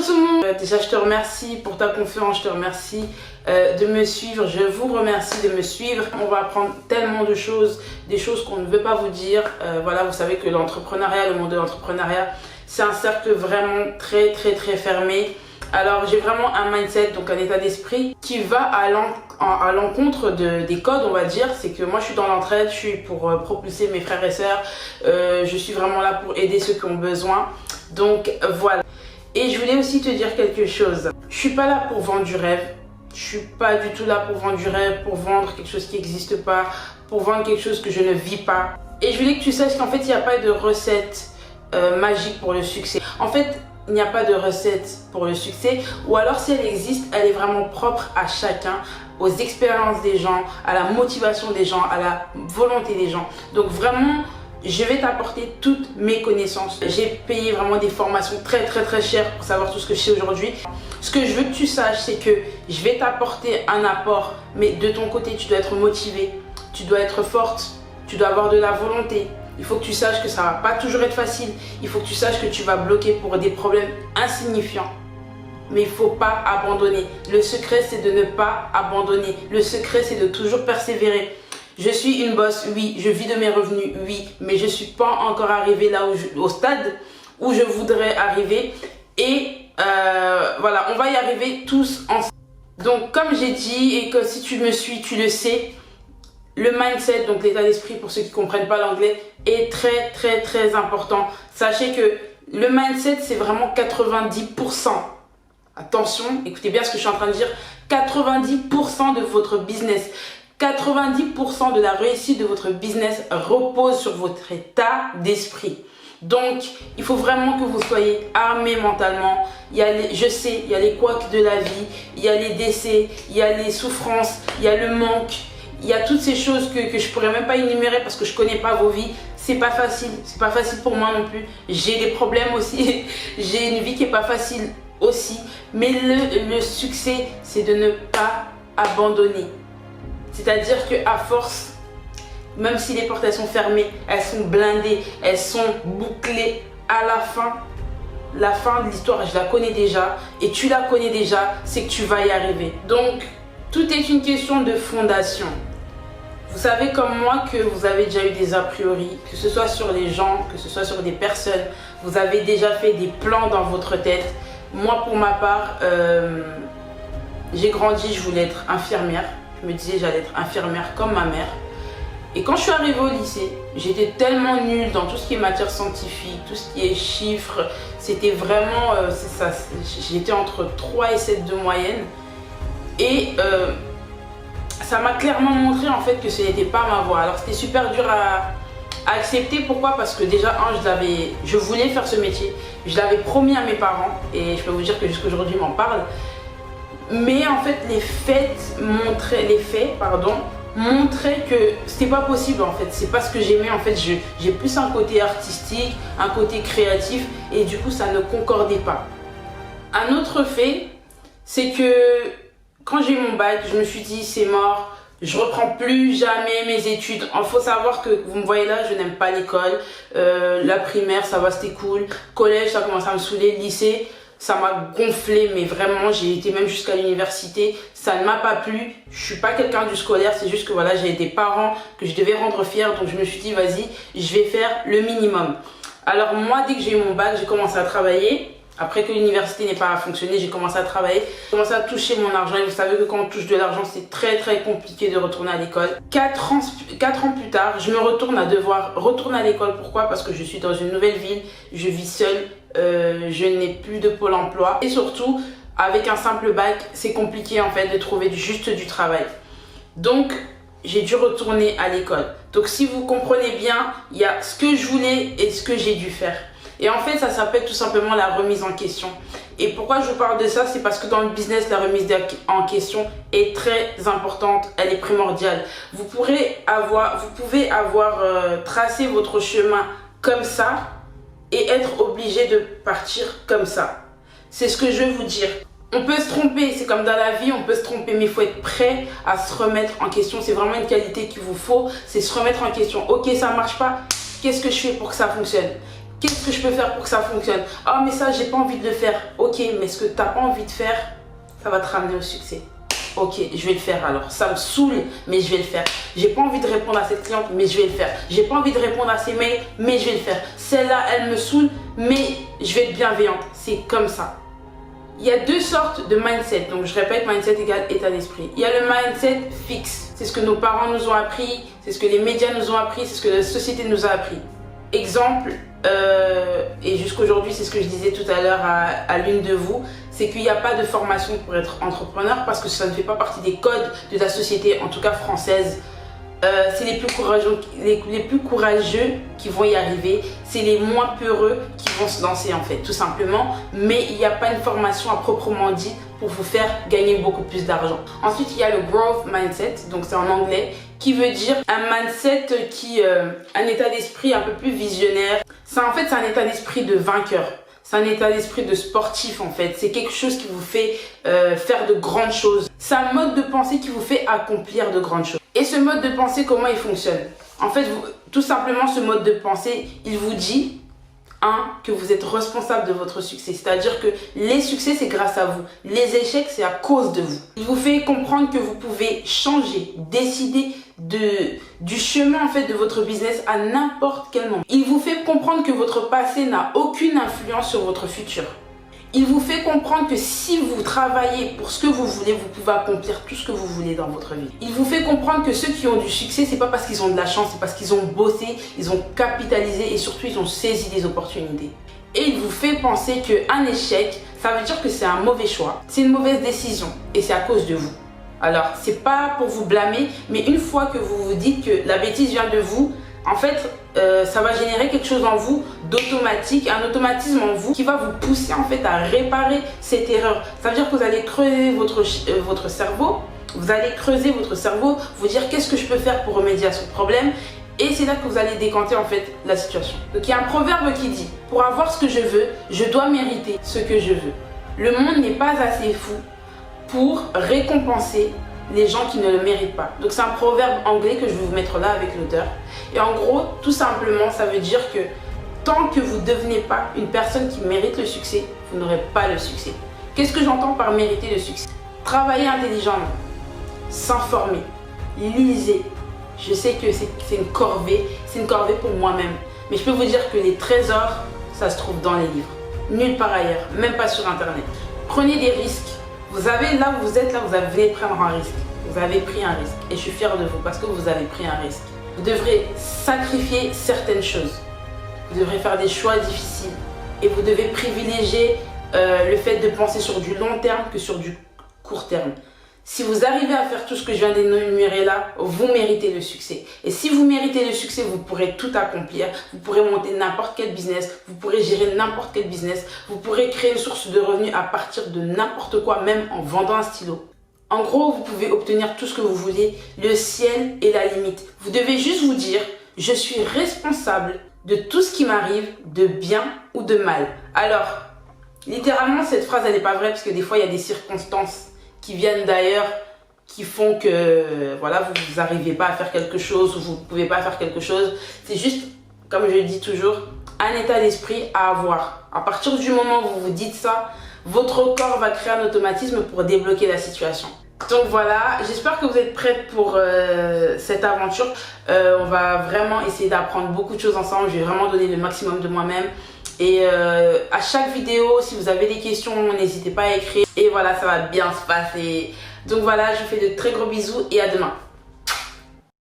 tout le monde. Déjà je te remercie pour ta confiance, je te remercie de me suivre, je vous remercie de me suivre. On va apprendre tellement de choses, des choses qu'on ne veut pas vous dire. Voilà, vous savez que l'entrepreneuriat, le monde de l'entrepreneuriat, c'est un cercle vraiment très fermé. Alors j'ai vraiment un mindset, donc un état d'esprit qui va à l'encontre des codes, on va dire. C'est que moi je suis dans l'entraide, je suis pour propulser mes frères et sœurs, je suis vraiment là pour aider ceux qui ont besoin. Donc voilà. Et je voulais aussi te dire quelque chose. Je suis pas là pour vendre du rêve. Je suis pas du tout là pour vendre du rêve, pour vendre quelque chose qui n'existe pas, pour vendre quelque chose que je ne vis pas. Et je voulais que tu saches qu'en fait il n'y a pas de recette magique pour le succès. En fait, il n'y a pas de recette pour le succès, ou alors si elle existe, elle est vraiment propre à chacun, aux expériences des gens, à la motivation des gens, à la volonté des gens. Donc vraiment, je vais t'apporter toutes mes connaissances. J'ai payé vraiment des formations très chères pour savoir tout ce que je sais aujourd'hui. Ce que je veux que tu saches, c'est que je vais t'apporter un apport, mais de ton côté, tu dois être motivé, tu dois être forte, tu dois avoir de la volonté. Il faut que tu saches que ça va pas toujours être facile. Il faut que tu saches que tu vas bloquer pour des problèmes insignifiants. Mais il ne faut pas abandonner. Le secret, c'est de ne pas abandonner. Le secret, c'est de toujours persévérer. Je suis une boss, oui. Je vis de mes revenus, oui. Mais je ne suis pas encore arrivée là au stade où je voudrais arriver. Et voilà, on va y arriver tous ensemble. Donc, comme j'ai dit, et que si tu me suis, tu le sais, le mindset, donc l'état d'esprit pour ceux qui ne comprennent pas l'anglais, est très important. Sachez que le mindset, c'est vraiment 90%. Attention, écoutez bien ce que je suis en train de dire. 90% de votre business, 90% de la réussite de votre business repose sur votre état d'esprit. Donc, il faut vraiment que vous soyez armés mentalement. Je sais, il y a les couacs de la vie, il y a les décès, il y a les souffrances, il y a le manque. Il y a toutes ces choses que je pourrais même pas énumérer parce que je connais pas vos vies. C'est pas facile pour moi non plus. J'ai des problèmes aussi. J'ai une vie qui est pas facile aussi. Mais le succès, c'est de ne pas abandonner. C'est-à-dire que à force, même si les portes elles sont fermées, elles sont blindées, elles sont bouclées, à la fin de l'histoire, je la connais déjà et tu la connais déjà, c'est que tu vas y arriver. Donc, tout est une question de fondation. Vous savez comme moi que vous avez déjà eu des a priori, que ce soit sur les gens, que ce soit sur des personnes. Vous avez déjà fait des plans dans votre tête. Moi, pour ma part, j'ai grandi, je voulais être infirmière. Je me disais j'allais être infirmière comme ma mère. Et quand je suis arrivée au lycée, j'étais tellement nulle dans tout ce qui est matière scientifique, tout ce qui est chiffres. C'était vraiment, j'étais entre 3 et 7 de moyenne. Et ça m'a clairement montré en fait que ce n'était pas ma voie. Alors c'était super dur à accepter. Pourquoi? Parce que déjà, je voulais faire ce métier. Je l'avais promis à mes parents et je peux vous dire que jusqu'à aujourd'hui ils m'en parlent. Mais en fait, les faits montraient que c'était pas possible en fait. C'est pas ce que j'aimais en fait. J'ai plus un côté artistique, un côté créatif et du coup ça ne concordait pas. Un autre fait, c'est que quand j'ai eu mon bac, je me suis dit c'est mort, je reprends plus jamais mes études. Il faut savoir que vous me voyez là, je n'aime pas l'école. La primaire, ça va, c'était cool. Collège, ça commence à me saouler. Lycée, ça m'a gonflé, mais vraiment, j'ai été même jusqu'à l'université. Ça ne m'a pas plu. Je suis pas quelqu'un du scolaire, c'est juste que voilà, j'ai des parents que je devais rendre fiers. Donc je me suis dit, vas-y, je vais faire le minimum. Alors moi, dès que j'ai eu mon bac, j'ai commencé à travailler. Après que l'université n'ait pas fonctionné, j'ai commencé à travailler, j'ai commencé à toucher mon argent. Et vous savez que quand on touche de l'argent, c'est très compliqué de retourner à l'école. 4 ans plus tard, je me retrouve à devoir retourner à l'école. Pourquoi? Parce que je suis dans une nouvelle ville, je vis seule, je n'ai plus de pôle emploi. Et surtout, avec un simple bac, c'est compliqué en fait de trouver juste du travail. Donc, j'ai dû retourner à l'école. Donc, si vous comprenez bien, il y a ce que je voulais et ce que j'ai dû faire. Et en fait, ça s'appelle tout simplement la remise en question. Et pourquoi je vous parle de ça? C'est parce que dans le business, la remise en question est très importante, elle est primordiale. Vous pouvez avoir tracé votre chemin comme ça et être obligé de partir comme ça. C'est ce que je veux vous dire. On peut se tromper, c'est comme dans la vie, on peut se tromper, mais il faut être prêt à se remettre en question. C'est vraiment une qualité qu'il vous faut, c'est se remettre en question. Ok, ça ne marche pas, qu'est-ce que je fais pour que ça fonctionne? Qu'est-ce que je peux faire pour que ça fonctionne? Oh, mais ça, j'ai pas envie de le faire. Ok, mais ce que tu n'as pas envie de faire, ça va te ramener au succès. Ok, je vais le faire alors. Ça me saoule, mais je vais le faire. J'ai pas envie de répondre à cette cliente, mais je vais le faire. J'ai pas envie de répondre à ces mails, mais je vais le faire. Celle-là, elle me saoule, mais je vais être bienveillante. C'est comme ça. Il y a deux sortes de mindset. Donc, je répète, mindset égale état d'esprit. Il y a le mindset fixe. C'est ce que nos parents nous ont appris, c'est ce que les médias nous ont appris, c'est ce que la société nous a appris. Exemple, et jusqu'aujourd'hui, c'est ce que je disais tout à l'heure à l'une de vous, c'est qu'il n'y a pas de formation pour être entrepreneur parce que ça ne fait pas partie des codes de la société, en tout cas française. C'est les plus courageux qui vont y arriver, c'est les moins peureux qui vont se lancer en fait, tout simplement. Mais il n'y a pas une formation à proprement dit pour vous faire gagner beaucoup plus d'argent. Ensuite, il y a le growth mindset, donc c'est en anglais, qui veut dire un mindset un état d'esprit un peu plus visionnaire. Ça, en fait, c'est un état d'esprit de vainqueur. C'est un état d'esprit de sportif en fait. C'est quelque chose qui vous fait faire de grandes choses. C'est un mode de pensée qui vous fait accomplir de grandes choses. Et ce mode de pensée, comment il fonctionne? En fait, tout simplement, ce mode de pensée, il vous dit que vous êtes responsable de votre succès. C'est-à-dire que les succès, c'est grâce à vous. Les échecs, c'est à cause de vous. Il vous fait comprendre que vous pouvez changer, décider du chemin en fait de votre business à n'importe quel moment. Il vous fait comprendre que votre passé n'a aucune influence sur votre futur. Il vous fait comprendre que si vous travaillez pour ce que vous voulez, vous pouvez accomplir tout ce que vous voulez dans votre vie. Il vous fait comprendre que ceux qui ont du succès, c'est pas parce qu'ils ont de la chance, c'est parce qu'ils ont bossé, ils ont capitalisé et surtout ils ont saisi des opportunités. Et il vous fait penser qu'un échec, ça veut dire que c'est un mauvais choix, c'est une mauvaise décision et c'est à cause de vous. Alors, c'est pas pour vous blâmer, mais une fois que vous vous dites que la bêtise vient de vous, en fait, ça va générer quelque chose en vous d'automatique, un automatisme en vous qui va vous pousser en fait à réparer cette erreur. Ça veut dire que vous allez creuser votre cerveau, vous dire qu'est-ce que je peux faire pour remédier à ce problème, et c'est là que vous allez décanter en fait la situation. Donc il y a un proverbe qui dit: pour avoir ce que je veux, je dois mériter ce que je veux. Le monde n'est pas assez fou pour récompenser les gens qui ne le méritent pas. Donc c'est un proverbe anglais que je vais vous mettre là avec l'auteur. Et en gros, tout simplement, ça veut dire que tant que vous ne devenez pas une personne qui mérite le succès, vous n'aurez pas le succès. Qu'est-ce que j'entends par mériter le succès? Travailler intelligemment, s'informer, lisez. Je sais que c'est une corvée pour moi-même. Mais je peux vous dire que les trésors, ça se trouve dans les livres. Nulle part ailleurs, même pas sur Internet. Prenez des risques. Vous avez, là où vous êtes, là, vous avez prendre un risque. Vous avez pris un risque. Et je suis fière de vous parce que vous avez pris un risque. Vous devrez sacrifier certaines choses. Vous devrez faire des choix difficiles. Et vous devez privilégier le fait de penser sur du long terme que sur du court terme. Si vous arrivez à faire tout ce que je viens d'énumérer là, vous méritez le succès. Et si vous méritez le succès, vous pourrez tout accomplir. Vous pourrez monter n'importe quel business. Vous pourrez gérer n'importe quel business. Vous pourrez créer une source de revenus à partir de n'importe quoi, même en vendant un stylo. En gros, vous pouvez obtenir tout ce que vous voulez. Le ciel est la limite. Vous devez juste vous dire: je suis responsable de tout ce qui m'arrive, de bien ou de mal. Alors, littéralement, cette phrase, elle n'est pas vraie parce que des fois, il y a des circonstances qui viennent d'ailleurs, qui font que voilà, vous n'arrivez pas à faire quelque chose ou vous ne pouvez pas faire quelque chose. C'est juste, comme je le dis toujours, un état d'esprit à avoir. À partir du moment où vous vous dites ça, votre corps va créer un automatisme pour débloquer la situation. Donc voilà, j'espère que vous êtes prêts pour cette aventure. On va vraiment essayer d'apprendre beaucoup de choses ensemble. Je vais vraiment donner le maximum de moi-même. Et à chaque vidéo, si vous avez des questions, n'hésitez pas à écrire. Et voilà, ça va bien se passer. Donc voilà, je vous fais de très gros bisous et à demain.